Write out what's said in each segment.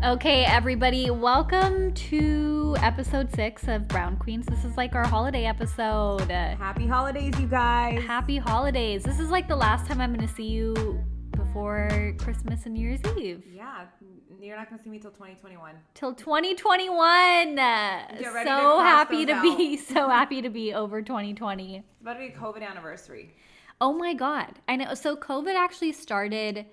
Okay, everybody, welcome to episode 6 of Brown Queens. This is like our holiday episode. Happy holidays, you guys. Happy holidays. This is like the last time I'm going to see you before Christmas and New Year's Eve. Yeah, you're not going to see me till 2021. Till 2021. So happy to be over 2020. It's about to be a COVID anniversary. Oh my God. I know. So COVID actually started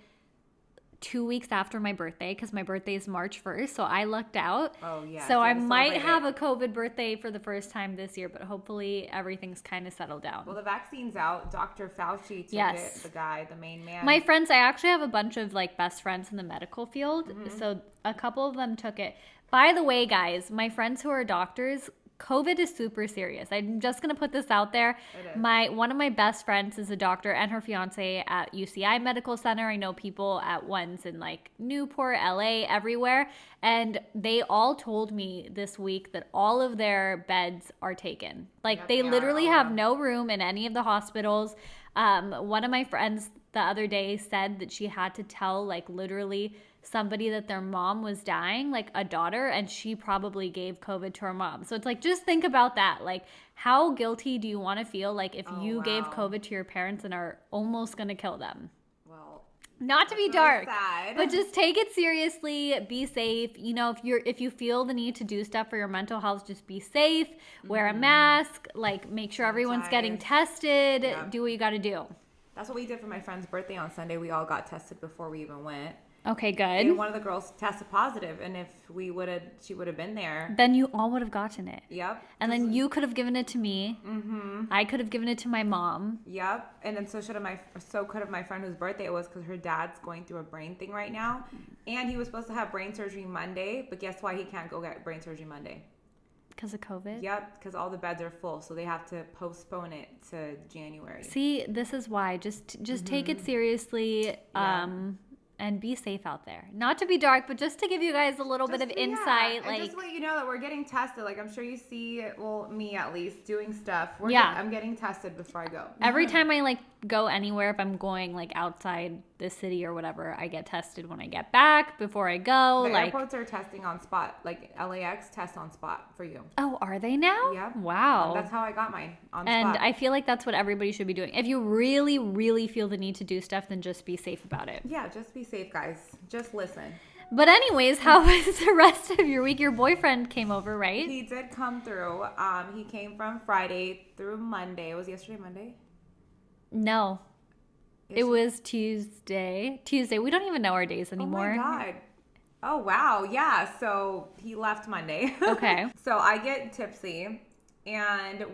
2 weeks after my birthday because my birthday is March 1st. So I lucked out. Oh, yeah. So I might have a COVID birthday for the first time this year, but hopefully everything's kind of settled down. Well, the vaccine's out. Dr. Fauci took it, the guy, the main man. My friends, I actually have a bunch of like best friends in the medical field. Mm-hmm. So a couple of them took it. By the way, guys, my friends who are doctors, COVID is super serious. I'm just going to put this out there. One of my best friends is a doctor and her fiance at UCI Medical Center. I know people at ones in like Newport, LA, everywhere. And they all told me this week that all of their beds are taken. Like they literally have no room in any of the hospitals. One of my friends the other day said that she had to tell like literally somebody that their mom was dying, like a daughter, and she probably gave COVID to her mom. So it's like, just think about that. Like, how guilty do you want to feel like if you gave COVID to your parents and are almost going to kill them? Well, not to be dark, sad. But just take it seriously. Be safe. You know, if you feel the need to do stuff for your mental health, just be safe. Wear a mask. Like, make sure everyone's getting tested. Yeah. Do what you got to do. That's what we did for my friend's birthday on Sunday. We all got tested before we even went. Okay, good. And one of the girls tested positive, and if she would have been there, then you all would have gotten it. Yep. And then you could have given it to me. Mm-hmm. I could have given it to my mom. Yep. And then so could have my friend whose birthday it was, because her dad's going through a brain thing right now, and he was supposed to have brain surgery Monday, but guess why he can't go get brain surgery Monday? Because of COVID? Yep, because all the beds are full, so they have to postpone it to January. See, this is why. Just take it seriously. Yeah. And be safe out there. Not to be dark, but just to give you guys a little bit of insight. And just let you know that we're getting tested. Like, I'm sure you see, well, me at least, doing stuff. I'm getting tested before I go. Every time I, like, go anywhere, if I'm going, like, outside the city or whatever, I get tested when I get back, before I go. The airports are testing on spot. Like, LAX tests on spot for you. Oh, are they now? Yeah. Wow. That's how I got mine, on spot. And I feel like that's what everybody should be doing. If you really, really feel the need to do stuff, then just be safe about it. Yeah, just be safe, guys. Just listen. But anyways, how was the rest of your week? Your boyfriend came over, right? He did come through. He came from Friday through Monday. Was yesterday Monday? No. It was Tuesday. We don't even know our days anymore. Oh my God. Oh, wow. Yeah. So he left Monday. Okay. So I get tipsy, and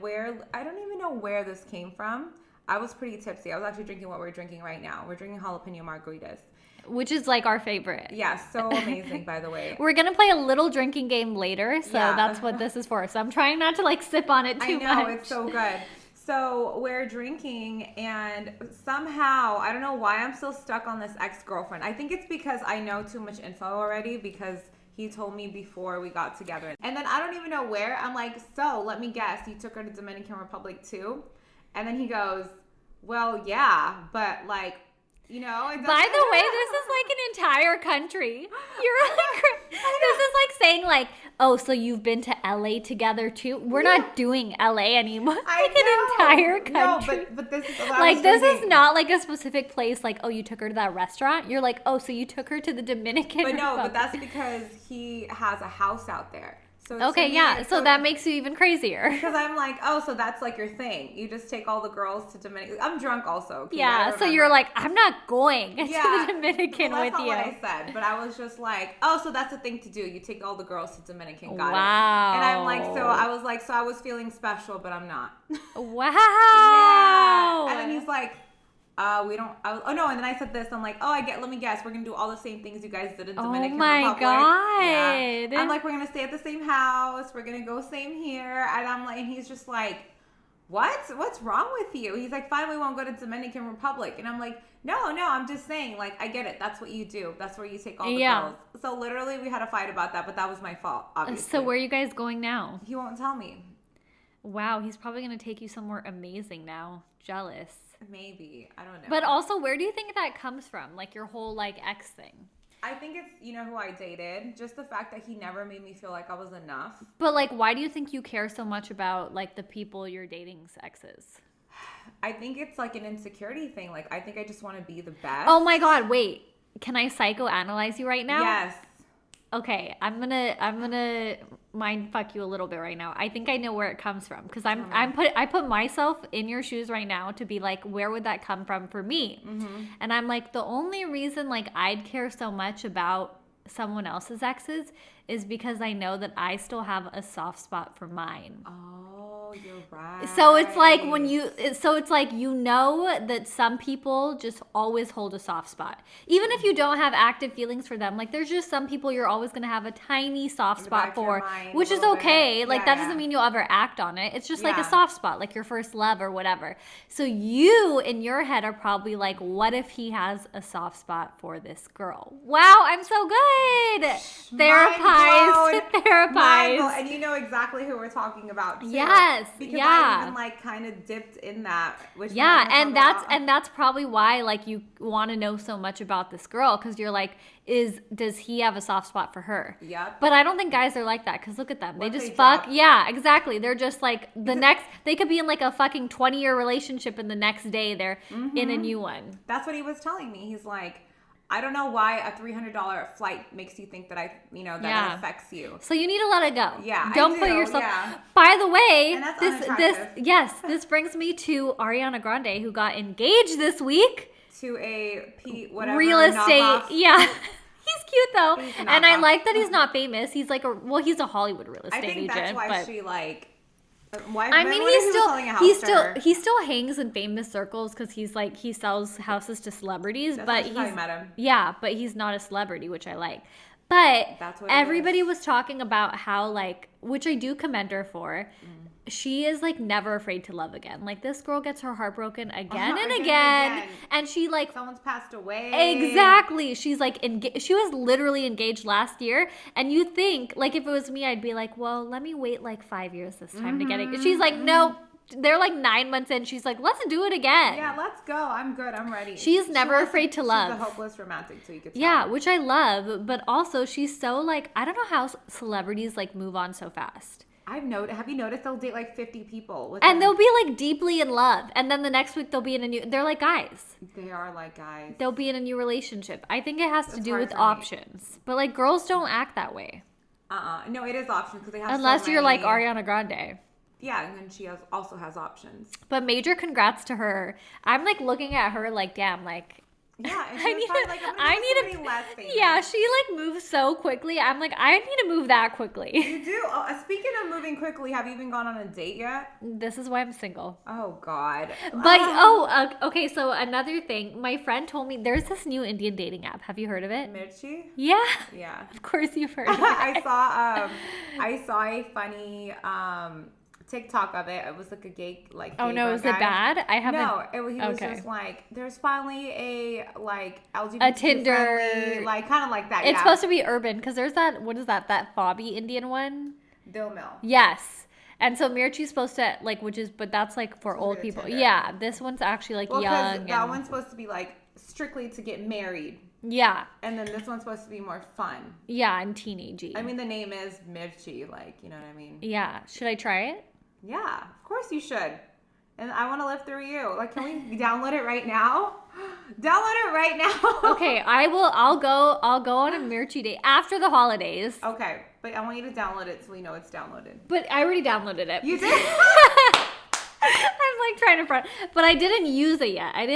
I don't even know where this came from. I was pretty tipsy. I was actually drinking what we're drinking right now. We're drinking jalapeno margaritas. Which is like our favorite. Yeah, so amazing, by the way. We're going to play a little drinking game later, so that's what this is for. So I'm trying not to like sip on it too much. I know, it's so good. So we're drinking, and somehow, I don't know why I'm still stuck on this ex-girlfriend. I think it's because I know too much info already, because he told me before we got together. And then I don't even know where. I'm like, so let me guess, you took her to Dominican Republic too? And then he goes, well, yeah, but like, you know. By the way, this is like an entire country. You're like, this is like saying like, oh, so you've been to LA together too? We're not doing LA anymore. Like an entire country. No, but this is like this is not like a specific place. Like, oh, you took her to that restaurant. You're like, oh, so you took her to the Dominican Republic. But that's because he has a house out there. So okay, yeah. So that makes you even crazier. Because I'm like, oh, so that's like your thing. You just take all the girls to Dominican. I'm drunk also. Yeah, so you're like, I'm not going to the Dominican with you. That's not what I said. But I was just like, oh, so that's the thing to do. You take all the girls to Dominican. Got wow. it. And I'm like, so I was feeling special, but I'm not. Wow. Yeah. And then he's like, and then I said this. I'm like, let me guess. We're going to do all the same things you guys did in Dominican Republic. Oh, my God. Yeah. I'm like, we're going to stay at the same house. We're going to go same here. And I'm like, and he's just like, what? What's wrong with you? He's like, fine, we won't go to Dominican Republic. And I'm like, no, I'm just saying, like, I get it. That's what you do. That's where you take all the girls. So literally we had a fight about that, but that was my fault, obviously. So where are you guys going now? He won't tell me. Wow, he's probably going to take you somewhere amazing now. Jealous. Maybe. I don't know. But also, where do you think that comes from? Like your whole like ex thing? I think it's, you know who I dated? Just the fact that he never made me feel like I was enough. But like, why do you think you care so much about like the people you're dating's exes? I think it's like an insecurity thing. Like, I think I just want to be the best. Oh my God, wait. Can I psychoanalyze you right now? Yes. Okay, I'm gonna mind fuck you a little bit right now. I think I know where it comes from because I put myself in your shoes right now to be like, where would that come from for me? Mm-hmm. And I'm like, the only reason like I'd care so much about someone else's exes is because I know that I still have a soft spot for mine. Oh, you're right. So it's like it's like, you know, that some people just always hold a soft spot. Even if you don't have active feelings for them, like there's just some people you're always going to have a tiny soft spot for, which is okay. Like that doesn't mean you'll ever act on it. It's just like a soft spot, like your first love or whatever. So you in your head are probably like, what if he has a soft spot for this girl? Wow, I'm so good. Therapized. And you know exactly who we're talking about too. Yes. Because I even like kind of dipped in that. Which and that's probably why like you want to know so much about this girl, because you're like, does he have a soft spot for her? Yep. But I don't think guys are like that, because look at them. They just fuck. Yeah, exactly. They're just like they could be in like a fucking 20-year relationship and the next day they're in a new one. That's what he was telling me. He's like, I don't know why a $300 flight makes you think that it affects you. So you need to let it go. Yeah, don't put yourself. Yeah. By the way, and that's this brings me to Ariana Grande, who got engaged this week to a real estate. Knockoff. Yeah. He's cute though, and I like that he's not famous. He's like he's a Hollywood real estate agent. I think that's why she like. He still hangs in famous circles because he sells houses to celebrities. But he's met him. Yeah, but he's not a celebrity, which I like. But everybody was talking about how like, which I do commend her for. She is like never afraid to love again. Like this girl gets her heart broken again and again, and she like someone's passed away. Exactly. She's like she was literally engaged last year, and you think like if it was me, I'd be like, well, let me wait like 5 years this time to get it. She's like, no. They're like 9 months in. She's like, let's do it again. Yeah, let's go. I'm good. I'm ready. She's never afraid to love. She's a hopeless romantic, so you could tell. Yeah, which I love, but also she's so like, I don't know how celebrities like move on so fast. Have you noticed they'll date like 50 people? And they'll be like deeply in love. And then the next week they'll be in they're like guys. They are like guys. They'll be in a new relationship. I think it has to do with options. But like girls don't act that way. No, it is options because they have unless you're like Ariana Grande. Yeah, and then she also has options. But major congrats to her. I'm like looking at her like, damn, like... Yeah, and she was probably like, I'm going to less famous. Yeah, she like moves so quickly. I'm like, I need to move that quickly. You do? Speaking of moving quickly, have you even gone on a date yet? This is why I'm single. Oh, God. But, okay, so another thing. My friend told me there's this new Indian dating app. Have you heard of it? Mirchi? Yeah. Yeah. Of course you've heard of it. I saw a funny... TikTok of it. It was like a gay like. Oh no, is it bad? I haven't. No, he was just like, there's finally a like LGBT a Tinder friendly, like kind of like that. It's supposed to be urban because there's that. What is that? That Bobby Indian one. Dil Mil. Yes. And so Mirchi's supposed to like, but that's like for old people. Tinder. Yeah, this one's actually like young. That one's supposed to be like strictly to get married. Yeah. And then this one's supposed to be more fun. Yeah, and teenagey. I mean, the name is Mirchi, like, you know what I mean? Yeah. Should I try it? Yeah, of course you should. And I want to live through you. Like, can we download it right now? Download it right now. Okay, I'll go on a Mirchi date after the holidays. Okay, but I want you to download it so we know it's downloaded. But I already downloaded it. You did? I'm like trying to front, but I didn't use it yet. Did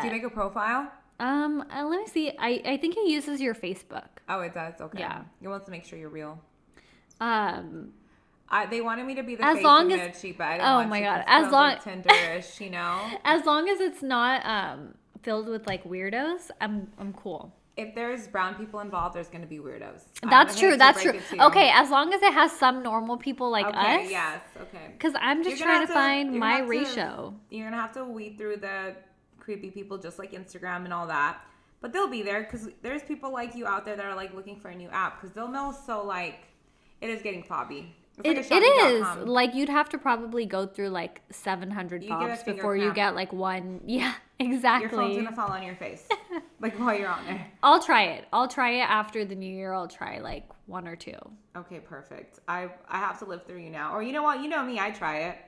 you make a profile? Let me see. I think it uses your Facebook. Oh, it does. Okay. Yeah. It wants to make sure you're real. They wanted me to be the face of Mirchi, but I didn't want my to God, as long Tinderish, you know. As long as it's not filled with like weirdos, I'm cool. If there's brown people involved, there's going to be weirdos. That's true. Okay, as long as it has some normal people like us. Yes. Okay. Because I'm just trying to find my ratio. You're gonna have to weed through the creepy people, just like Instagram and all that. But they'll be there because there's people like you out there that are like looking for a new app. Because Dil Mil is so like, it is getting fobby. It's It like a is. Shopee.com. Like, you'd have to probably go through like 700 You get a fobs finger before you cramp. get like one. Yeah, Your exactly. phone's gonna fall on your face, like while you're on there. I'll try it. I'll try it after the new year. I'll try like one or two. Okay, perfect. I have to live through you now. Or you know what? You know me. I try it.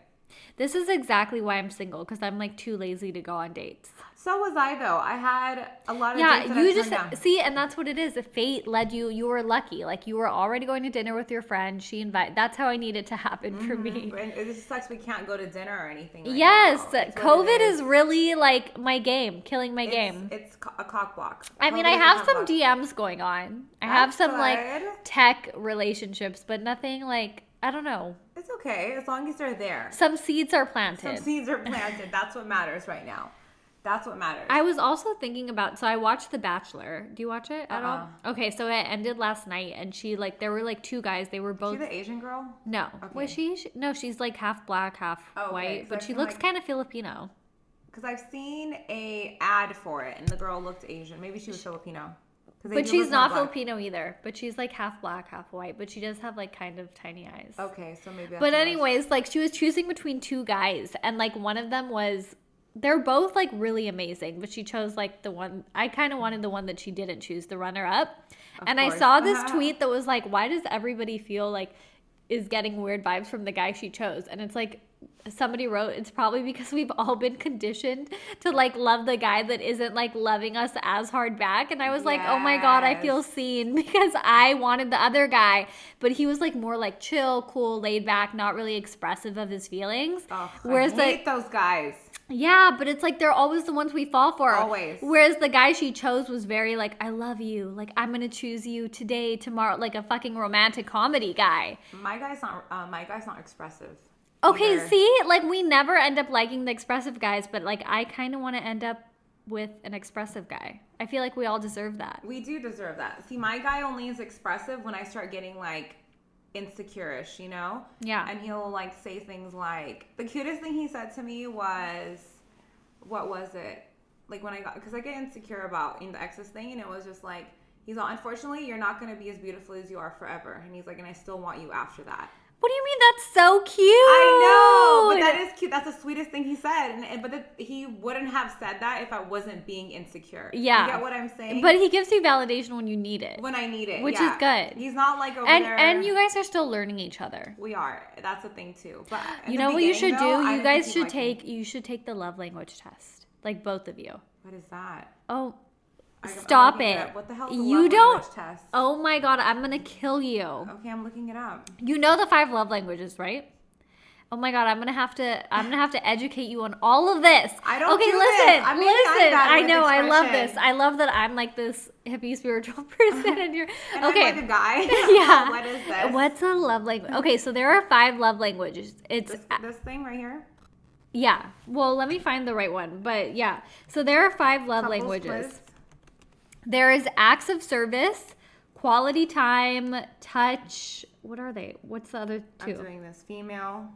This is exactly why I'm single, because I'm like too lazy to go on dates. So was I though. I had a lot of Yeah, dates that you I just turned down. see, and that's what it is. If fate led you, you were lucky. Like, you were already going to dinner with your friend. She invited. That's how I need it to happen for me. And it just sucks we can't go to dinner or anything. Right Yes, now. It's what COVID it is really like my game, killing my game. It's a cock block. I mean, COVID I is a have cock some block. DMs going on. I have That's some like good. tech relationships, but nothing like, I don't know. It's okay as long as they're there. Some seeds are Some planted. seeds are planted. That's what matters right now. That's what matters. I was also thinking about, so I watched The Bachelor. Do you watch it at all? Uh-uh. Okay, so it ended last night, and she like, there were like two guys. They were Is both she the Asian girl? no. Okay. Was she? No, she's like half black, half Oh, okay. white, So but I've she seen, looks like- kind of Filipino. Because I've seen a ad for it, and the girl looked Asian. Maybe she was Filipino. 'Cause they But do she's look not more black. Filipino either. But she's like half black, half white. But she does have like kind of tiny eyes. Okay, so maybe. That's But what it was. anyways, like she was choosing between two guys, and like one of them was, they're both like really amazing, but she chose like the one, I kind of wanted the one that she didn't choose, the runner up. And I course. saw this tweet that was like, why does everybody feel like is getting weird vibes from the guy she chose? And it's like, somebody wrote, it's probably because we've all been conditioned to like love the guy that isn't like loving us as hard back. And I was like, oh my God, I feel Yes. seen, because I wanted the other guy, but he was like more like chill, cool, laid back, not really expressive of his feelings. Ugh, Whereas I hate those guys. yeah, but it's like they're always the ones we fall for. Always. Whereas the guy she chose was very like, I love you. Like, I'm going to choose you today, tomorrow, like a fucking romantic comedy guy. My guy's not expressive. Okay, either. see? Like, we never end up liking the expressive guys, but like, I kind of want to end up with an expressive guy. I feel like we all deserve that. We do deserve that. See, my guy only is expressive when I start getting like insecure-ish, you know? Yeah. And he'll like say things like, the cutest thing he said to me was, what was it? Like when I got, because I get insecure about in the exes thing, and it was just like, he's all, unfortunately, you're not going to be as beautiful as you are forever. And he's like, and I still want you after that. What do you mean? That's so cute. I know, but that is cute. That's the sweetest thing he said. But he wouldn't have said that if I wasn't being insecure. Yeah. You get what I'm saying? But he gives you validation when you need it. when I need it, Which yeah. is good. He's not like over And there. and you guys are still learning each other. We are. That's the thing too. But in You the know what you beginning, should though, do? I You didn't guys think should he liked me. you should take the love language test. Like both of you. What is that? Oh, I'm stop looking it. up. What the hell? You don't. Test? Oh my God, I'm gonna kill you. Okay, I'm looking it up. You know the 5 love languages, right? Oh my God, I'm gonna have to educate you on all of this. I don't Okay, do listen, this. I'm listen. bad I with know, I love expression. this. I love that I'm like this hippie spiritual person, and you're And okay. I'm like a guy. Yeah. What is this? What's a love language? Okay, so there are 5 love languages. It's This thing right here? yeah. Well, let me find the right one. But yeah. So there are 5 love Couples languages. quiz. There is acts of service, quality time, touch. What are they? What's the other I'm 2? doing this. Female.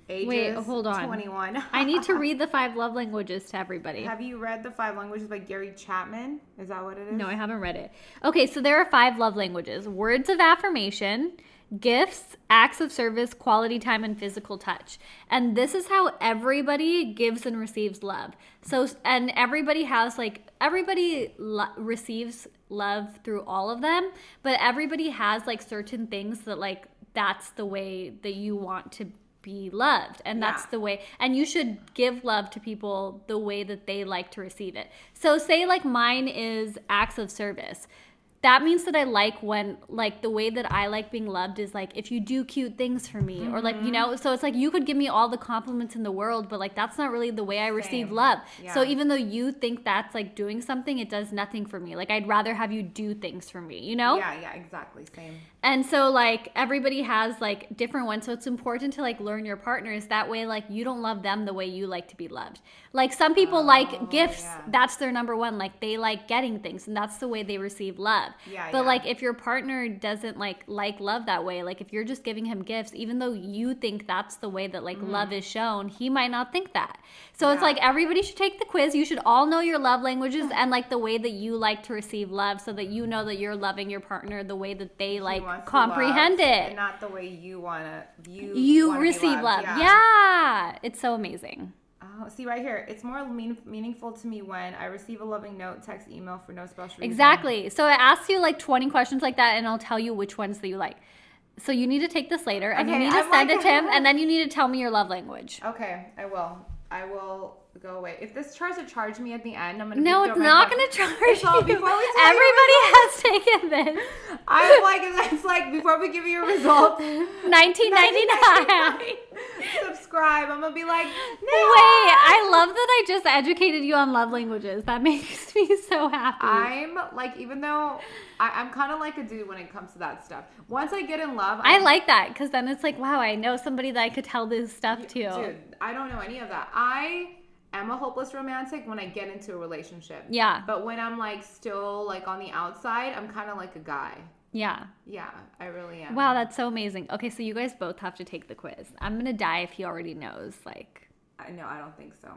Ages. Wait, hold on. 21. I need to read the 5 love languages to everybody. Have you read The 5 Languages by Gary Chapman? Is that what it is? No, I haven't read it. Okay, so there are 5 love languages: words of affirmation, gifts, acts of service, quality time, and physical touch. And this is how everybody gives and receives love. So, and everybody has like, receives love through all of them, but everybody has like certain things that like, that's the way that you want to be loved, and that's Yeah. the way, and you should give love to people the way that they like to receive it. So say like mine is acts of service. That means that I like when, like, the way that I like being loved is like if you do cute things for me, or like, you know, so it's like you could give me all the compliments in the world, but like that's not really the way I receive Same. love. So Yeah. even though you think that's like doing something, it does nothing for me. Like I'd rather have you do things for me, you know? Yeah, exactly. Same. And so like everybody has like different ones. So it's important to like learn your partners. That way like you don't love them the way you like to be loved. Like some people like gifts. yeah. That's their number one. Like they like getting things, and that's the way they receive love. Yeah, But yeah. like if your partner doesn't like love that way, like if you're just giving him gifts, even though you think that's the way that like love is shown, he might not think that. So it's Yeah. like everybody should take the quiz. You should all know your love languages and like the way that you like to receive love, so that you know that you're loving your partner the way that they like wants comprehend to be loved, it. and not the way you wanna You wanna be receive love. loved. Yeah. It's so amazing. Oh, see right here. It's more meaningful to me when I receive a loving note, text, email for no special reason. Exactly. So it asks you like 20 questions like that, and I'll tell you which ones that you like. So you need to take this later, and you Okay, need to I'm send like- it to him, and then you need to tell me your love language. Okay, I will. I will go away. If this tries to charge me at the end, I'm gonna. No, throw it's my not phone. going to charge It's all you. before we tell you Everybody has taken this. I'm like, it's like before we give you your results, $19.99. subscribe. I'm gonna be like, Wait, I love that I just educated you on love languages. That makes me so happy. I'm like, even though I'm kind of like a dude when it comes to that stuff. Once I get in love, I like that because then it's like, wow, I know somebody that I could tell this stuff to. Dude, I don't know any of that. I am a hopeless romantic when I get into a relationship. Yeah. But when I'm like still like on the outside, I'm kind of like a guy. Yeah. Yeah, I really am. Wow, that's so amazing. Okay, so you guys both have to take the quiz. I'm going to die if he already knows. Like, I don't think so.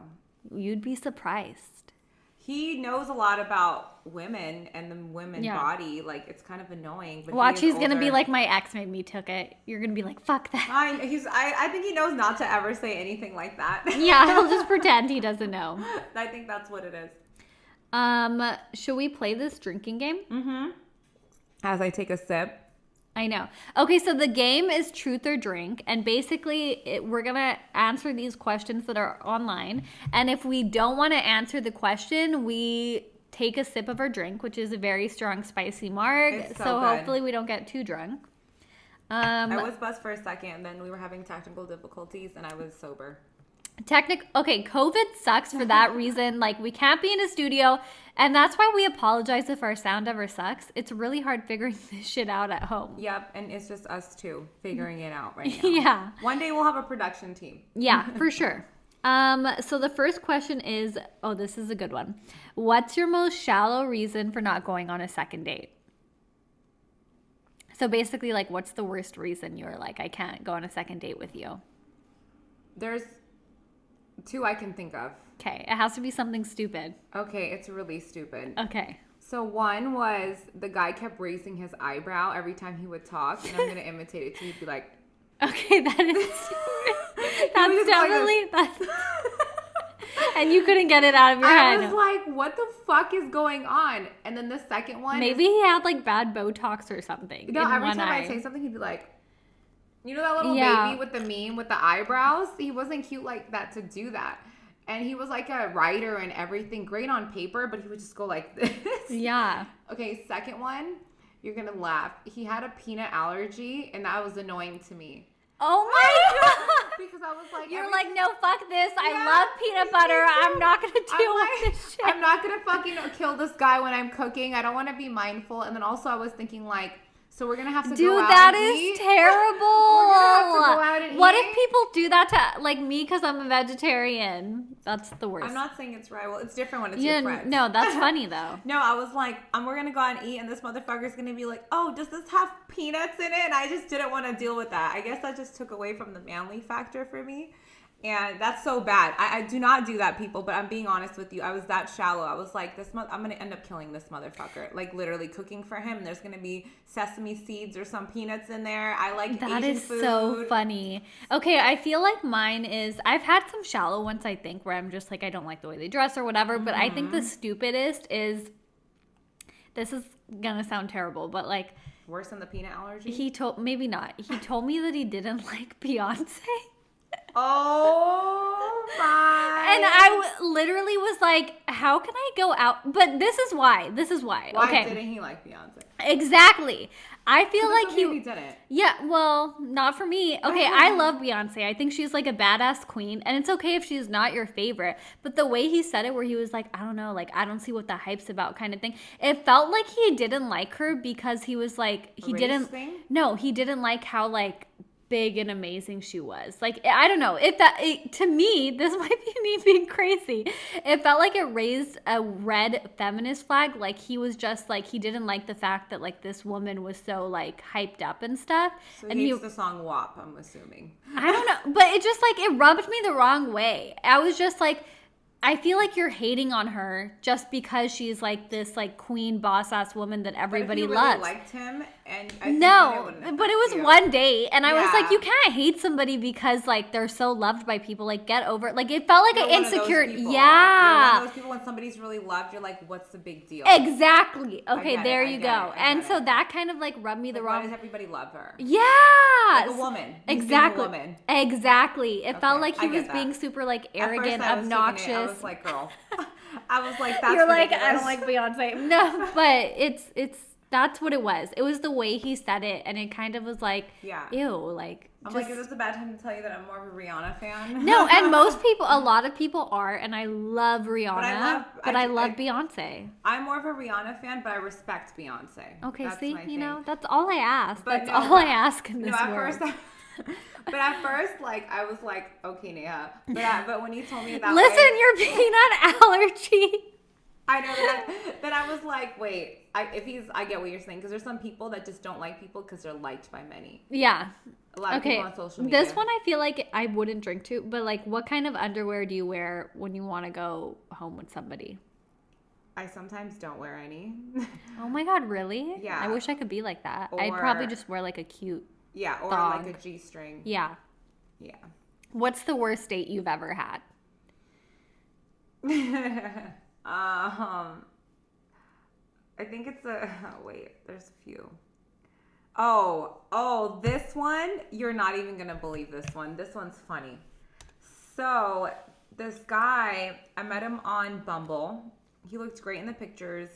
you'd be surprised. He knows a lot about women and the women Yeah. body. Like, it's kind of annoying. But Watch, he's going to be older. like, my ex made me took it. You're going to be like, fuck that. I think he knows not to ever say anything like that. Yeah, he'll just pretend he doesn't know. I think that's what it is. Should we play this drinking game? Mm-hmm. As I take a sip. I know. Okay, so the game is truth or drink, and basically we're gonna answer these questions that are online, and if we don't want to answer the question, we take a sip of our drink, which is a very strong spicy marg. It's so So good. hopefully we don't get too drunk. I was buzzed for a second, and then we were having technical difficulties, and I was sober. Okay, COVID sucks for that reason. Like, we can't be in a studio, and that's why we apologize if our sound ever sucks. It's really hard figuring this shit out at home. Yep, and it's just us two figuring it out right now. Yeah. One day we'll have a production team. Yeah, for sure. So the first question is, oh, this is a good one. What's your most shallow reason for not going on a second date? So basically, like, what's the worst reason you're like, I can't go on a second date with you? There's two I can think of. Okay, it has to be something stupid. Okay, it's really stupid. Okay. So one was the guy kept raising his eyebrow every time he would talk, and I'm gonna imitate it too. He'd be like, Okay, that is that's was just like definitely that's and you couldn't get it out of your I head. was like, what the fuck is going on? And then the second one, Maybe he had like bad Botox or something. no, in every one time eye. I say something, he'd be like, you know that little Yeah. baby with the meme with the eyebrows? He wasn't cute like that to do that. And he was like a writer and everything, great on paper, but he would just go like this. Yeah. Okay, second one, you're gonna laugh. He had a peanut allergy, and that was annoying to me. Oh my god. Because I was like, You're every- like, no, fuck this. I Yeah, love peanut butter. me too. I'm not gonna I'm deal like, with this shit. I'm not gonna fucking kill this guy when I'm cooking. I don't want to be mindful. And then also I was thinking like, so we're gonna have to Dude, go out that and is eat? terrible. We're gonna have to go out and What eat? if people do that to like me because I'm a vegetarian? That's the worst. I'm not saying it's right. Well, it's different when it's Yeah, your friends. no, that's funny though. No, I was like, we're gonna go out and eat, and this motherfucker's gonna be like, oh, does this have peanuts in it? And I just didn't want to deal with that. I guess that just took away from the manly factor for me. And that's so bad. I do not do that, people, but I'm being honest with you. I was that shallow. I was like, I'm going to end up killing this motherfucker. Like, literally cooking for him. There's going to be sesame seeds or some peanuts in there. I like That Asian is food. so funny. Okay, I feel like mine is, I've had some shallow ones, I think, where I'm just like, I don't like the way they dress or whatever. But I think the stupidest is, this is going to sound terrible, but like, Worse than the peanut allergy? he told, maybe not. He told me that he didn't like Beyonce. Oh, my. And I literally was like, how can I go out? But this is why. Why okay. didn't he like Beyonce? Exactly. I feel So like that's okay if he didn't. Yeah, well, not for me. Okay, I love Beyonce. I think she's like a badass queen, and it's okay if she's not your favorite. But the way he said it, where he was like, I don't know, like, I don't see what the hype's about kind of thing. It felt like he didn't like her because he was like, he race didn't, thing? no, he didn't like how like big and amazing she was. Like, I don't know. To me, this might be me being crazy. It felt like it raised a red feminist flag. Like, he was just like, he didn't like the fact that like this woman was so like hyped up and stuff. So and he hates the song WAP, I'm assuming. I don't know, but it just like, it rubbed me the wrong way. I was just like, I feel like you're hating on her just because she's like this like queen boss ass woman that everybody but if you really loves. liked him and And I think that No, wouldn't but it affect was you. one date, and I was like, Yeah. you can't hate somebody because like they're so loved by people. Like, get over it. Like, it felt like You're an one of those insecure. people. You're one Yeah, of those people when somebody's really loved, you're like, what's the big deal? exactly. Okay, get it, there I you get go. it, I And get so it. that kind of like rubbed me the Like, why wrong. does everybody love her? Yeah, Like a woman. He's being a Exactly. woman. Exactly. It felt Okay, like I he get was that. being super like At first arrogant, I was taking it, obnoxious. I was like, girl. I was like, that's You're like, ridiculous. I don't like Beyonce. No, but it's that's what it was. It was the way he said it, and it kind of was like, Yeah. ew, like. I'm just, like, is this a bad time to tell you that I'm more of a Rihanna fan? no, and most people, a lot of people are, and I love Rihanna, but I love I- Beyonce. I'm more of a Rihanna fan, but I respect Beyonce. Okay, That's see, my you thing. know, that's all I ask. But That's no, all but- I ask in this No, at world. first, but at first, like, I was like, okay, Neha. But when you told me that, Listen, way, your peanut allergy. I know that I was like, wait, I get what you're saying, because there's some people that just don't like people because they're liked by many. Yeah. A lot of Okay. people on social media. This one I feel like I wouldn't drink to, but like, what kind of underwear do you wear when you want to go home with somebody? I sometimes don't wear any. Oh my God, really? Yeah. I wish I could be like that. I'd probably Or- just wear like a cute. Yeah, or Thong. like a G-string. Yeah. Yeah. What's the worst date you've ever had? I think it's wait, there's a few. Oh, this one, you're not even gonna believe this one. This one's funny. So this guy, I met him on Bumble. He looked great in the pictures.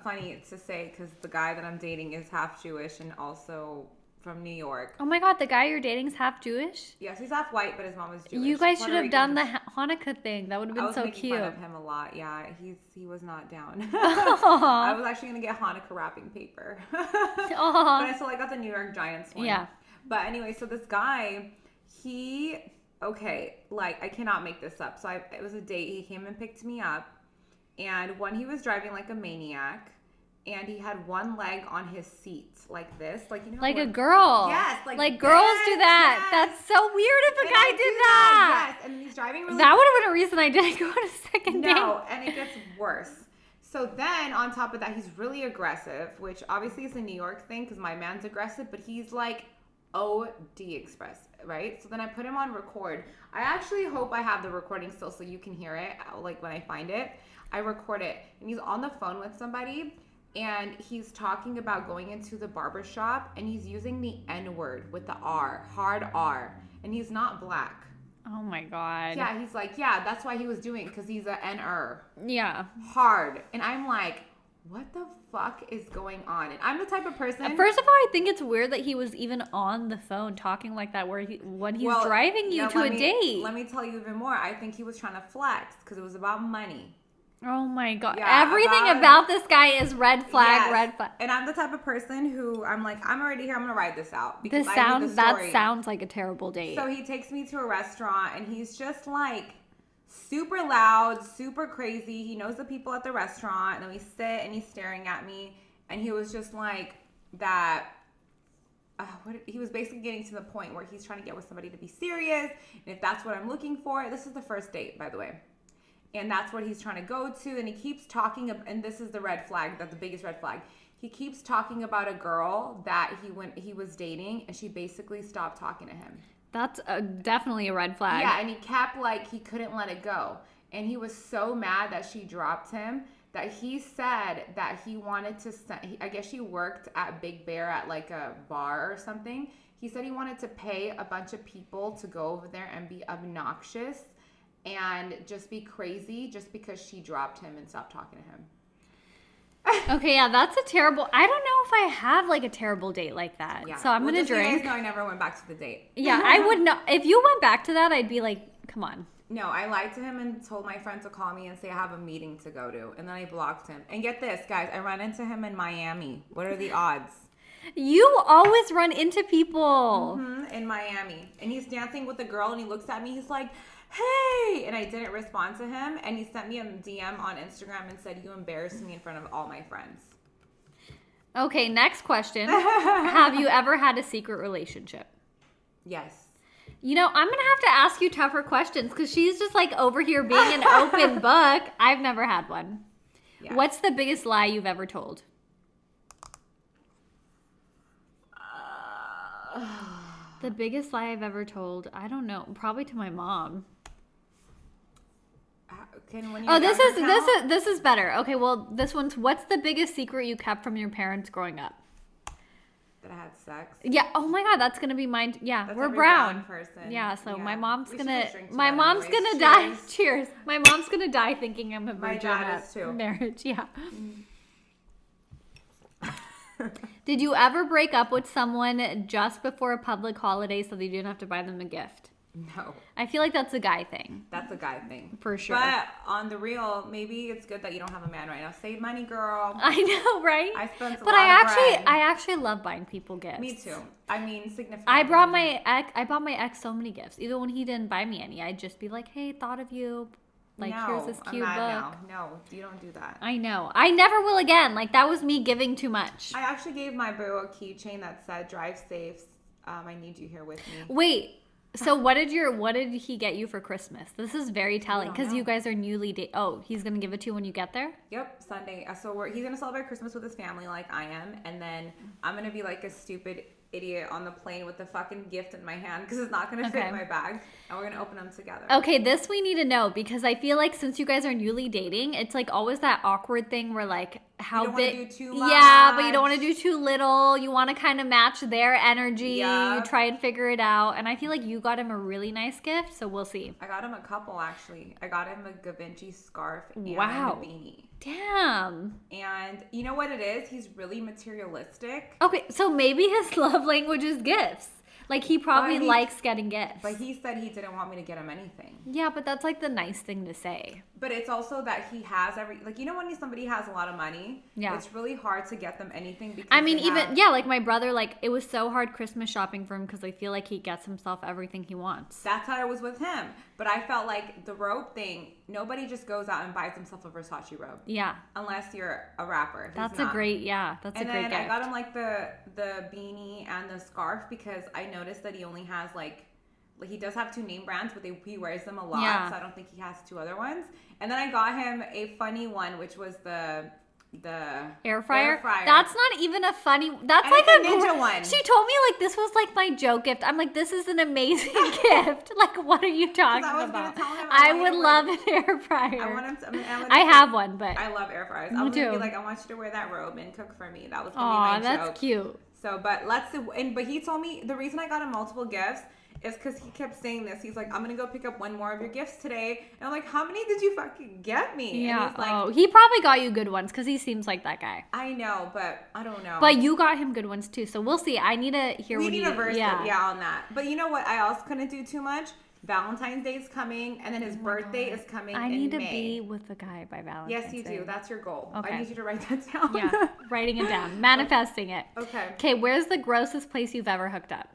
Funny to say, because the guy that I'm dating is half Jewish and also from New York. Oh my God, the guy you're dating's half Jewish? Yes, he's half white, but his mom is Jewish. You guys Puerto should have done Rican. the Hanukkah thing. That would have I been was so making cute. fun of him a lot. Yeah, he was not down. Aw. I was actually gonna get Hanukkah wrapping paper, but Aw. I still got the New York Giants one. Yeah. But anyway, so this guy, like I cannot make this up. So it was a date. He came and picked me up, and when he was driving like a maniac, and he had one leg on his seat like this, like you know, Like a when- girl. Yes, like girls this, do that. yes. That's so weird if a And guy I did do that. Yes, and he's driving really. That would have been a reason I didn't go on a second date. No, and it gets worse. So then, on top of that, he's really aggressive, which obviously is a New York thing because my man's aggressive, but he's like OD express, right? So then I put him on record. I actually hope I have the recording still so you can hear it, like when I find it. I record it, and he's on the phone with somebody, and he's talking about going into the barber shop, and he's using the N-word with the R, hard R, and he's not black. Oh my God. Yeah, he's like, yeah, that's why he was doing it, because he's a N-er. Yeah. Hard. And I'm like, what the fuck is going on? And I'm the type of person. First of all, I think it's weird that he was even on the phone talking like that when he's Well, driving you no, to a date. Let me tell you even more. I think he was trying to flex because it was about money. Oh my God. Yeah, Everything about this guy is red flag, Yes. red flag. And I'm the type of person who I'm like, I'm already here. I'm gonna ride this out because This I need the that story. sounds like a terrible date. So he takes me to a restaurant and he's just like super loud, super crazy. He knows the people at the restaurant, and then we sit and he's staring at me, and he was just like that. He was basically getting to the point where he's trying to get with somebody to be serious, and if that's what I'm looking for, this is the first date, by the way, and that's what he's trying to go to. And he keeps talking, and this is the red flag, that's the biggest red flag. He keeps talking about a girl that he was dating, and she basically stopped talking to him. That's definitely a red flag. Yeah, and he kept he couldn't let it go. And he was so mad that she dropped him that he said that he wanted to I guess she worked at Big Bear at like a bar or something. He said he wanted to pay a bunch of people to go over there and be obnoxious and just be crazy just because she dropped him and stopped talking to him. Okay, yeah, that's a terrible. I don't know if I have like a terrible date like that. Yeah. So I'm Well, gonna just so you drink. guys know, I never went back to the date. Yeah, I would not. If you went back to that, I'd be like, come on. No, I lied to him and told my friend to call me and say I have a meeting to go to. And then I blocked him. And get this, guys, I ran into him in Miami. What are the odds? You always run into people. In Miami. And he's dancing with a girl and he looks at me. He's like, hey. And I didn't respond to him. And he sent me a DM on Instagram and said, you embarrassed me in front of all my friends. Okay, next question. Have you ever had a secret relationship? Yes. You know, I'm going to have to ask you tougher questions because she's just like over here being an open book. I've never had one. Yeah. What's the biggest lie you've ever told? The biggest lie I've ever told, I don't know, probably to my mom. When Oh, this is better. Okay, well, this one's, what's the biggest secret you kept from your parents growing up? that I had sex. Yeah. Oh my God, that's gonna be mine. Yeah, That's we're every brown. person. Yeah. So Yeah. my mom's We should gonna just drink my together mom's anyways. gonna die. Cheers. Cheers. My mom's gonna die thinking I'm a My virgin dad at is too. marriage. Yeah. Did you ever break up with someone just before a public holiday so that you didn't have to buy them a gift? No, I feel like that's a guy thing that's a guy thing. for sure. But on the real, maybe it's good that you don't have a man right now. Save money, girl. I know, right? I spent a But lot of bread. I actually love buying people gifts. Me too. I mean, significant. I bought my ex so many gifts. Even when he didn't buy me any, I'd just be like, "Hey, thought of you. Like, no, here's this I'm cute book." mad now. No, you don't do that. I know. I never will again. Like, that was me giving too much. I actually gave my boo a keychain that said "Drive safe. I need you here with me." Wait. So what did he get you for Christmas? This is very telling don't because know. you guys are newly Oh, he's gonna give it to you when you get there. Yep, Sunday. So he's gonna celebrate Christmas with his family, like I am, and then I'm gonna be like a stupid idiot on the plane with the fucking gift in my hand because it's not gonna fit Okay. in my bag, and we're gonna open them together. Okay, this we need to know because I feel like since you guys are newly dating, it's like always that awkward thing where like how don't wanna big. do too Yeah, but you don't much. want to do too little. You want to kind of match their energy. Yeah. You try and figure it out. And I feel like you got him a really nice gift, so we'll see. I got him a couple actually. I got him a Givenchy scarf and Wow. a beanie. Damn. And you know what it is? He's really materialistic. Okay, so maybe his love language is gifts. Like he probably But he- likes getting gifts. But he said he didn't want me to get him anything. Yeah, but that's like the nice thing to say. But it's also that he has when somebody has a lot of money, Yeah. it's really hard to get them anything because I mean, they even have- yeah, like my brother, like it was so hard Christmas shopping for him because I feel like he gets himself everything he wants. That's how it was with him. But I felt like the robe thing, nobody just goes out and buys himself a Versace robe. Yeah, Unless you're a rapper. who's that's not. a great And great then gift. I got him like the beanie and the scarf because I noticed that he only has like he does have two name brands, but he wears them a lot, Yeah. so I don't think he has two other ones. And then I got him a funny one, which was the Air fryer. Air fryer. That's not even a funny. That's And like it's a a ninja one. She told me like this was like my joke gift. I'm like, this is an amazing gift. Like, what are you talking I was gonna about? tell him I I would wanted love an air fryer. I want him to. I'm gonna I have one, but I love air fryers. Me I was gonna too. be like, I want you to wear that robe and cook for me. That was gonna aw, be my that's joke. cute. So, but but he told me the reason I got him multiple gifts is because he kept saying this. He's like, I'm gonna go pick up one more of your gifts today, and I'm like, how many did you fucking get me? Yeah. And he's like, Oh, he probably got you good ones because he seems like that guy. I know, but I don't know. But you got him good ones too, so we'll see. I need to hear we what need he. a verse, yeah, on that. But you know what? I also couldn't do too much. Valentine's Day is coming, and then his birthday is coming. I in need to May. be with a guy by Valentine's Yes, you Day. do. That's your goal. Okay. I need you to write that down. Yeah, writing it down, manifesting it. Okay. Okay, where's the grossest place you've ever hooked up?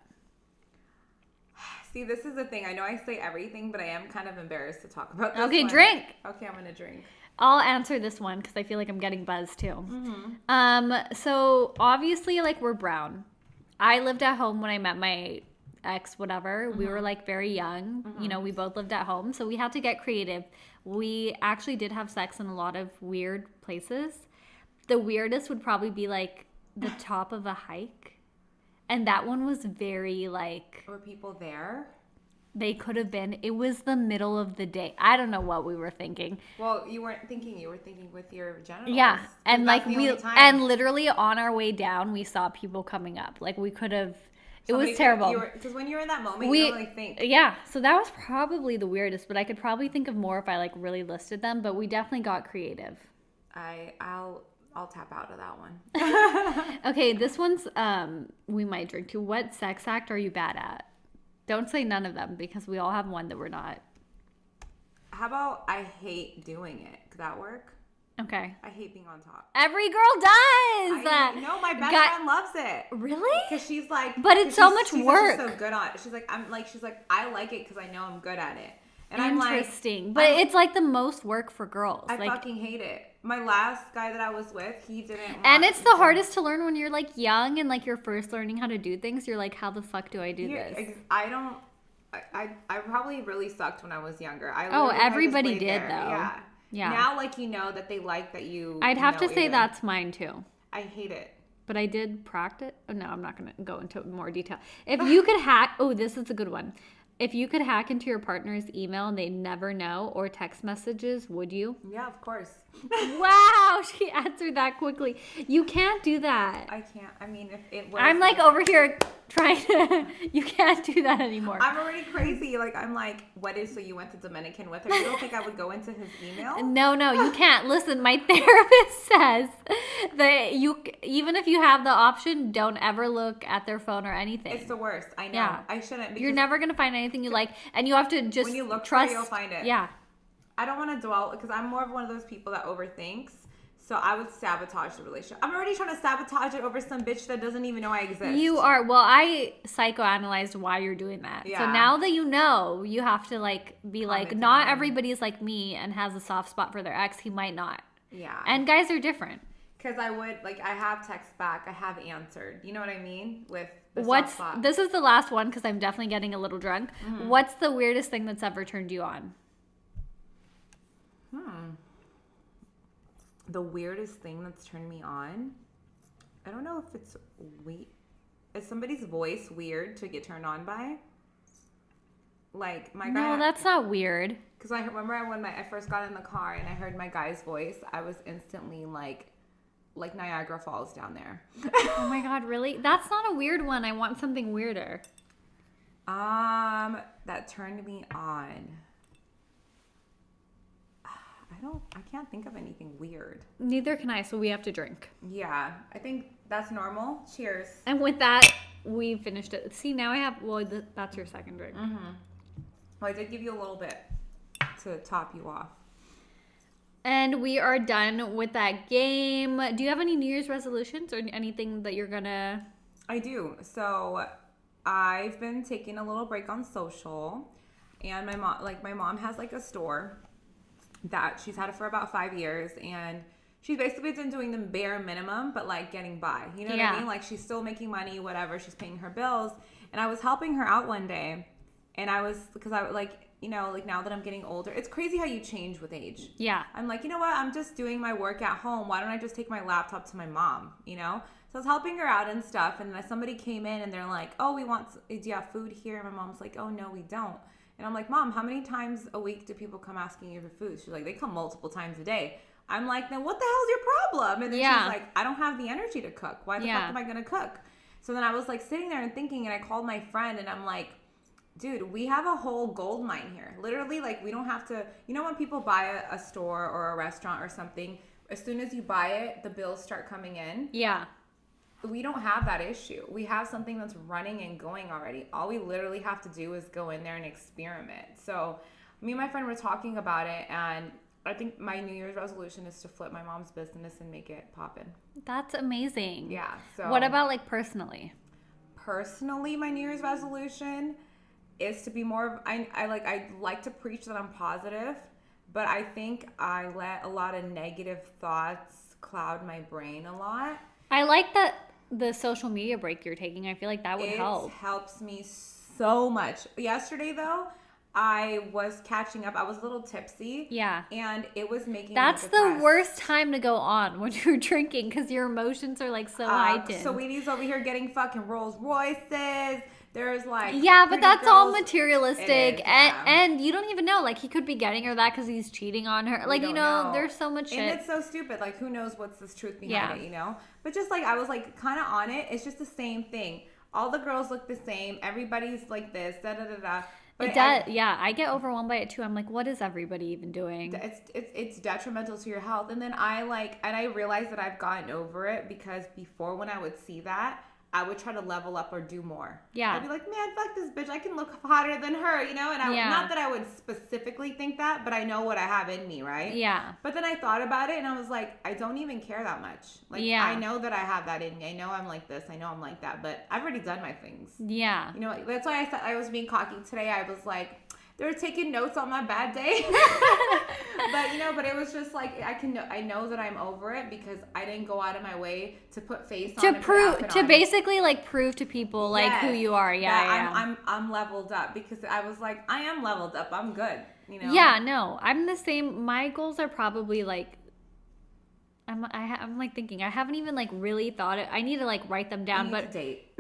See, this is the thing. I know I say everything, but I am kind of embarrassed to talk about this Okay, one. drink. Okay, I'm gonna drink. I'll answer this one because I feel like I'm getting buzzed too. Mm-hmm. So obviously, like we're brown. I lived at home when I met my ex, whatever. We Mm-hmm. were like very young. You know, we both lived at home, so we had to get creative. We actually did have sex in a lot of weird places. The weirdest would probably be like the top of a hike. And that one was very like Were people there? they could have been. It was the middle of the day. I don't know what we were thinking. Well, you weren't thinking. You were thinking with your genitals. Yeah, 'Cause and that's like the we only time. and literally on our way down, we saw people coming up. Like we could have. It Somebody was could- terrible. Because when you're in that moment, We you don't really think. yeah. So that was probably the weirdest, but I could probably think of more if I like really listed them. But we definitely got creative. I'll tap out of that one. Okay, this one's we might drink to. What sex act are you bad at? Don't say none of them because we all have one that we're not. How about I hate doing it? Could that work? Okay. I hate being on top. Every girl does. No, my best Got- friend loves it. Really? Because she's like, But it's 'cause so she's- much she says work. She's so good on it. She's like, I like it because I know I'm good at it. And I'm like, Interesting. But it's like the most work for girls. I like fucking hate it. My last guy that I was with, he didn't. and want it's the to- hardest to learn when you're like young and like you're first learning how to do things. You're like, how the fuck do I do this? I don't. I probably really sucked when I was younger. I Oh, literally just everybody laid did, there. though. Yeah. Yeah. Now, like, you know that they like that you. I'd have know to what say you're doing. that's mine too. I hate it. but I did practice. Oh, no, I'm not going to go into more detail. If you could hack, oh, this is a good one. If you could hack into your partner's email and they never know, or text messages, would you? Yeah, of course. Wow, she answered that quickly. You can't do that. I can't. I mean, if it was. I'm like over here trying to. You can't do that anymore. I'm already crazy. Like, I'm like, what is, so you went to Dominican with her? You don't think I would go into his email? No, you can't. Listen, my therapist says that even if you have the option, don't ever look at their phone or anything. It's the worst. I know. Yeah. I shouldn't. Because You're never gonna find anything you like, and you have to just when you look trust. for it, you'll find it. Yeah. I don't want to dwell, because I'm more of one of those people that overthinks. So I would sabotage the relationship. I'm already trying to sabotage it over some bitch that doesn't even know I exist. You are. Well, I psychoanalyzed why you're doing that. So Yeah. now that you know, you have to like be like, it not down. everybody's like me and has a soft spot for their ex. He might not. Yeah. And guys are different. Because I would, like, I have text back. I have answered. You know what I mean? With the What's soft spot. this is the last one because I'm definitely getting a little drunk. What's the weirdest thing that's ever turned you on? The weirdest thing that's turned me on? I don't know if it's is somebody's voice weird to get turned on by? Like, my guy. No, that's not weird. Because I remember when I first got in the car and I heard my guy's voice, I was instantly like Niagara Falls down there. Oh my god, really? That's not a weird one. I want something weirder. That turned me on. I can't think of anything weird. Neither can I, so we have to drink. Yeah, I think that's normal. Cheers. And with that, we finished it. See, now I have, that's your second drink. Well, I did give you a little bit to top you off. And we are done with that game. Do you have any New Year's resolutions or anything that you're gonna? I do. So I've been taking a little break on social, and my mom has like a store that she's had it for about 5 years, and she's basically been doing the bare minimum, but like getting by. You know what I mean? Like, she's still making money, whatever. She's paying her bills, and I was helping her out one day, and because I like, you know, like, now that I'm getting older, it's crazy how you change with age. Yeah. I'm like, you know what? I'm just doing my work at home. Why don't I just take my laptop to my mom, you know? So I was helping her out and stuff. And then somebody came in and they're like, oh, do you have food here? And my mom's like, oh, no, we don't. And I'm like, Mom, how many times a week do people come asking you for food? She's like, they come multiple times a day. I'm like, then what the hell's your problem? And then she's like, I don't have the energy to cook. Why the fuck am I going to cook? So then I was like sitting there and thinking, and I called my friend and I'm like, dude, we have a whole gold mine here. Literally, like, we don't have to, you know, when people buy a store or a restaurant or something, as soon as you buy it, the bills start coming in. Yeah. We don't have that issue. We have something that's running and going already. All we literally have to do is go in there and experiment. So me and my friend were talking about it, and I think my New Year's resolution is to flip my mom's business and make it poppin'. That's amazing. Yeah. So what about like personally? Personally, my New Year's resolution is to be more. I like to preach that I'm positive, but I think I let a lot of negative thoughts cloud my brain a lot. I like that the social media break you're taking. I feel like that would help. It helps me so much. Yesterday, though, I was catching up. I was a little tipsy. Yeah. And it was making That's me the depressed. worst time to go on when you're drinking because your emotions are like so heightened. So Weedy's over here getting fucking Rolls Royces. There's like yeah, but pretty that's all girls. materialistic, It is, yeah. and you don't even know. Like, he could be getting her that because he's cheating on her. Like, We you don't know, there's so much And shit. it's so stupid. Like, who knows what's the truth behind Yeah. it, you know? But just like, I was like kind of on it. It's just the same thing. All the girls look the same. Everybody's like this, da da da da. But It does, yeah. I get overwhelmed by it too. I'm like, what is everybody even doing? it's detrimental to your health. And then I realized that I've gotten over it, because before, when I would see that, I would try to level up or do more. Yeah. I'd be like, man, fuck this bitch. I can look hotter than her, you know? And not that I would specifically think that, but I know what I have in me, right? Yeah. But then I thought about it and I was like, I don't even care that much. Like, Yeah. I know that I have that in me. I know I'm like this. I know I'm like that. But I've already done my things. Yeah. You know, that's why I thought I was being cocky today. I was like, they were taking notes on my bad day. but it was just like, I know that I'm over it, because I didn't go out of my way to put face on To and put outfit to on. basically like prove to people like who Yes, you are. Yeah. that Yeah. I'm leveled up, because I was like, I am leveled up. I'm good. You know? Yeah, no, I'm the same. My goals are probably like I'm like thinking. I haven't even like really thought it. I need to like write them down. You need But to date.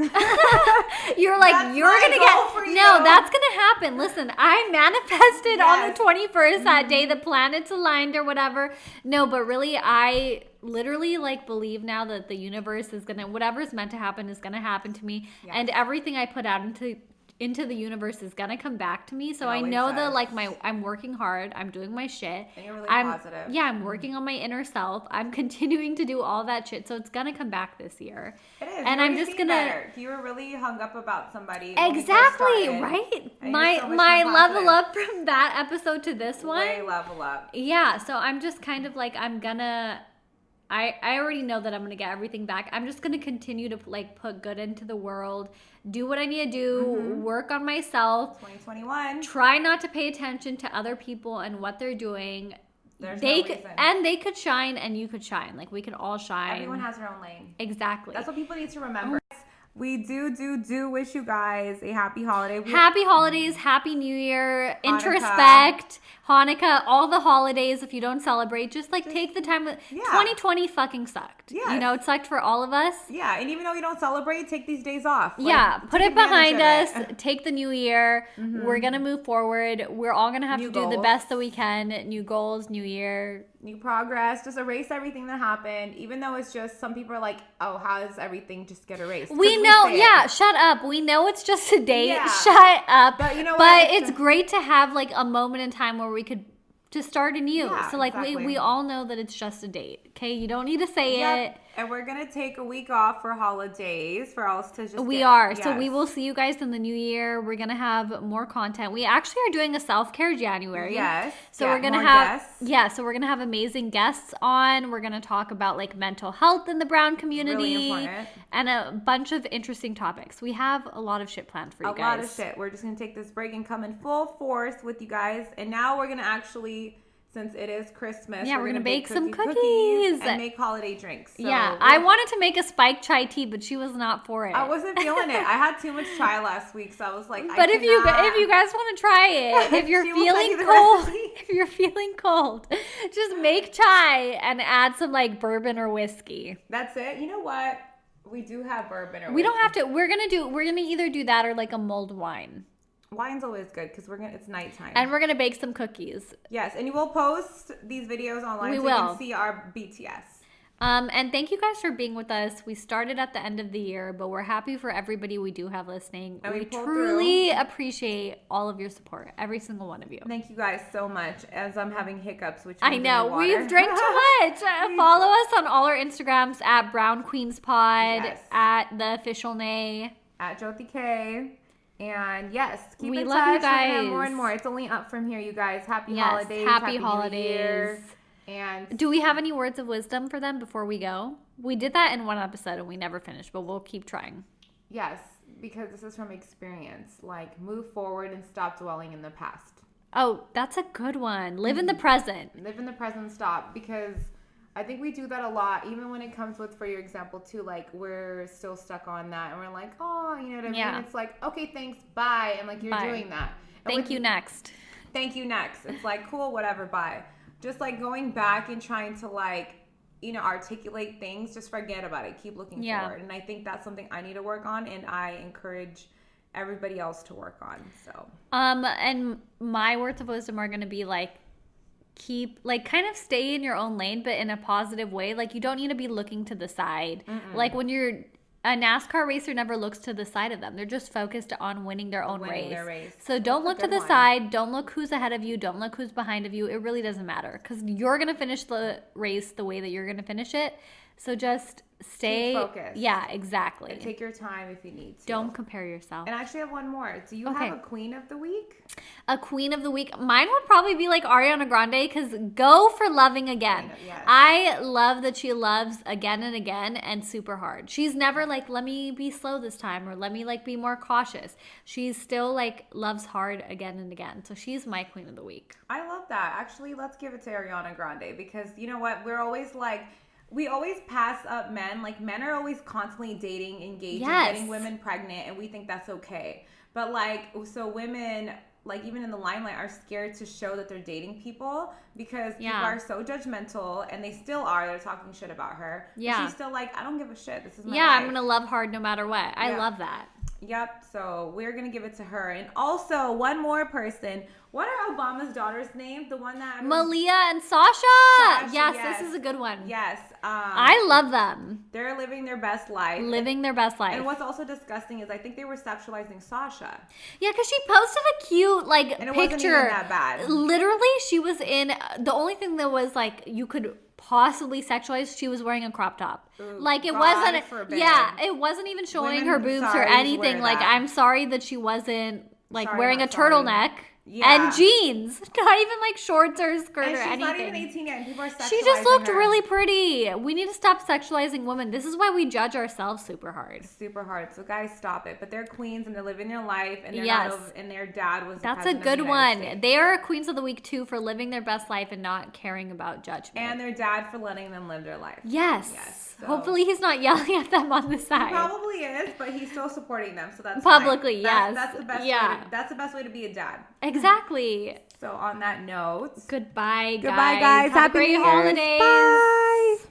you're like, That's you're my gonna goal get for no. you. That's gonna happen. Listen, I manifested on Yes. the 21st that day. The planets aligned or whatever. No, but really, I literally like believe now that the universe is gonna whatever's meant to happen is gonna happen to me, Yes. and everything I put out into the universe is gonna come back to me. So It I always know that does. like I'm working hard. I'm doing my shit. And you're really I'm positive. yeah, I'm working on my inner self. I'm continuing to do all that shit. So it's gonna come back this year. It is. And You I'm already just seem gonna better. You were really hung up about somebody. when we first exactly started. right. And My you're so much my more level positive. up from that episode to this one. Way level up. Yeah, so I'm just kind of like I already know that I'm gonna get everything back. I'm just gonna continue to like put good into the world, do what I need to do, work on myself, 2021. try not to pay attention to other people and what they're doing. There's They no could, reason. and they could shine and you could shine. Like we could all shine. Everyone has their own lane. Exactly. That's what people need to remember. We do wish you guys a happy holiday. Happy holidays, happy new year, Hanukkah. introspect, Hanukkah, all the holidays. If you don't celebrate, just like take the time. Yeah. 2020 fucking sucked. Yes. You know, it sucked for all of us. Yeah, and even though you don't celebrate, take these days off. Like, Yeah, put take it behind us. advantage of it. Take the new year. We're gonna move forward. We're all gonna have New to do the goals. best that we can. New goals, new year. New progress. Just erase everything that happened. Even though it's just, some people are like, oh, how does everything just get erased? 'Cause We know, say it. yeah. Shut up. We know it's just a date. Yeah. Shut up. But you know But what? it's great to have like a moment in time where we could just start anew. Yeah, So like exactly. we all know that it's just a date. Okay, you don't need to say Yep. And we're gonna take a week off for holidays for us to just. it. We get- are. So yes. we will see you guys in the new year. We're gonna have more content. We actually are doing a self-care January. Yes. So Yeah, we're gonna more have guests. so we're gonna have amazing guests on. We're gonna talk about like mental health in the brown community important. and a bunch of interesting topics. We have a lot of shit planned for you A guys. lot of shit. We're just gonna take this break and come in full force with you guys. And now we're gonna actually, since it is Christmas, Yeah, we're we're gonna gonna bake some cookies cookies. and make holiday drinks. So Yeah, I wanted to make a spiked chai tea, but she was not for it. I wasn't feeling it. I had too much chai last week, so I was like, But if you guys want to try it, if you're She will send you feeling the cold, recipe. if you're feeling cold, just make chai and add some like bourbon or whiskey. That's it. You know what? We do have bourbon or We don't whiskey. have to. We're gonna either do that or like a mulled wine, Wine's always good because it's nighttime. and we're gonna bake some cookies. Yes, and you will post these videos online We so you will. can see our BTS. And thank you guys for being with us. We started at the end of the year, but we're happy for everybody we do have listening. And we We pulled truly appreciate all of your support, every single one of you. Thank you guys so much. As I'm having hiccups, which I means know water. we've drank too much. Follow us on all our Instagrams at Brown Queens Pod, Yes. at the official Nay. At Jyoti K. And yes, keep We in love you touch. We're gonna have guys. more and more. It's only up from here, you guys. Happy Yes, holidays. happy New holidays. Year. And Do we have any words of wisdom for them before we go? We did that in one episode and we never finished, but we'll keep trying. yes, because this is from experience. Like, move forward and stop dwelling in the past. Oh, that's a good one. Live in the present. Live in the present, stop. Because I think we do that a lot, even when it comes with, for your example, too, like, we're still stuck on that. And we're like, oh, you know what I mean? Yeah. It's like, okay, thanks, bye. And, like, you're Bye. doing that. And Thank with- you, next. Thank you, next. It's like, cool, whatever, bye. Just, like, going back and trying to, like, you know, articulate things, just forget about it. Keep looking Yeah. forward. And I think that's something I need to work on, and I encourage everybody else to work on. So, And my words of wisdom are going to be like, keep, like, kind of stay in your own lane, but in a positive way. Like, you don't need to be looking to the side. Like, when you're a NASCAR racer never looks to the side of them. They're just focused on winning their own Winning race. their race. So don't That's a look to good the one. side. Don't look who's ahead of you. Don't look who's behind of you. It really doesn't matter because you're going to finish the race the way that you're going to finish it. So just stay focused. Yeah, exactly. and take your time if you need to. Don't compare yourself. And I actually have one more. Do you Okay. have a queen of the week? A queen of the week. Mine would probably be like Ariana Grande because go for loving again. Yes. I love that she loves again and again and super hard. She's never like, let me be slow this time or let me like be more cautious. She's still like loves hard again and again. So she's my queen of the week. I love that. Actually, let's give it to Ariana Grande because you know what? We're always like, we always pass up men. Like, men are always constantly dating, engaging, Yes. getting women pregnant, and we think that's okay. But like, so women like even in the limelight, are scared to show that they're dating people because Yeah. people are so judgmental, and they still are. They're talking shit about her. But Yeah. she's still like, I don't give a shit. This is my Yeah, life. I'm gonna love hard no matter what. I Yeah. love that. Yep. So we're gonna give it to her, and also one more person. What are Obama's daughters' names? The one that Malia and Sasha. Sasha, Yes, yes. this is a good one. Yes. I love them. They're living their best life. Living their best life. And what's also disgusting is I think they were sexualizing Sasha, Yeah, because she posted a cute like and it picture. wasn't even that bad. Literally, she was in the only thing that was like you could possibly sexualize. She was wearing a crop top. Ooh, Like it God wasn't. forbid. Yeah, it wasn't even showing Women her boobs or sorry anything. wear Like that. I'm sorry that she wasn't like Sorry, wearing a not sorry. turtleneck Yeah. and jeans. Not even like shorts or skirt And or she's anything. not even 18 yet, and people are sexualizing She just looked her. really pretty. We need to stop sexualizing women. This is why we judge ourselves super hard. super hard. So guys, stop it. But they're queens and they're living their life, and they're Yes. not over, and their dad was. The That's a president of the good United one. States. They are Queens of the Week too for living their best life and not caring about judgment. And their dad for letting them live their life. yes. Yes, so- Hopefully he's not yelling at them on the He side. probably is, but he's still supporting them, so that's Publicly, fine. yes. That's the best. Yeah. That's the best way to be a dad. Exactly. So on that note, Goodbye, guys. goodbye, guys. Have Happy a great New Year's. holidays. Bye.